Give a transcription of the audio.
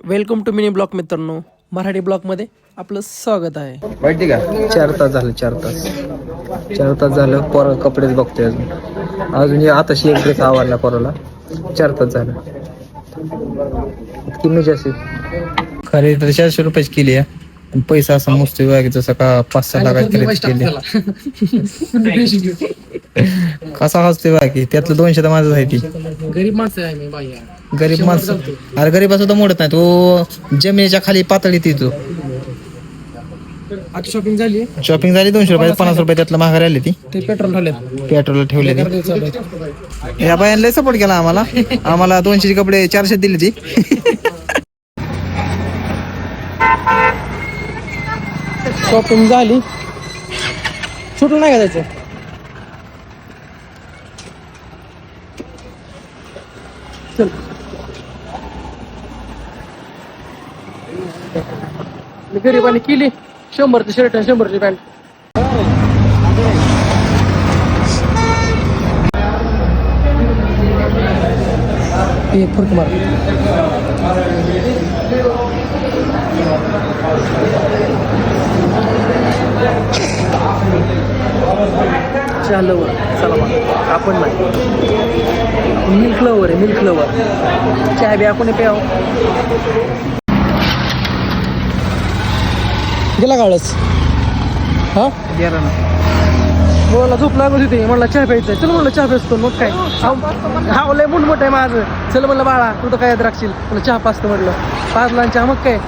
Welcome to mini block मित्रांनो. मराठी ब्लॉकमध्ये आपलं स्वागत आहे. माहिती का 4 तास झाले 4 तास झालं पोरा कपडेच बघतोय अजून आताशी एक ड्रेस आवडला पोराला 4 तास झालं. इतकी मजा असेल खरे तर 400 रुपयाची केली आहे. पैसा असा मस्त बघ जसं का 5-6 लाखाची खरेदी केली. कसा हसते बाकी त्यातलं 200 तर माझं आहे. ती गरीब माणसं आहे मी बाई. गरीब माणसं अरे गरीब सुद्धा मोडत नाही तो जमिनीच्या खाली पातळीत येतो. आता शॉपिंग झाली. 200 रुपये 50 रुपये त्यातलं महागारी आली ती. ते पेट्रोल ठेवले या बायांना सपोर्ट केला आम्हाला 200 कपडे 400 दिले ती. शॉपिंग झाली. सुटलं नाही का त्याचं. चल मी गरीबाने केली 100ची शर्ट 100ची पॅन्ट. फुट मार लवर चला मग आपण नाही मिल्क लवर आहे. मिल्क लवर चहा बी आपण प्याव. गेला काळच हा गेला ना मला झोप लागत होती. म्हणलं चहा प्यायचं. चल म्हणलं चहा प्यायचो. मग काय हा लय मोठ आहे माझं. चल म्हणलं बाळा तू तर काय राखशील. म्हणलं चहा पाचतं म्हटलं 5 ला चहा. मग काय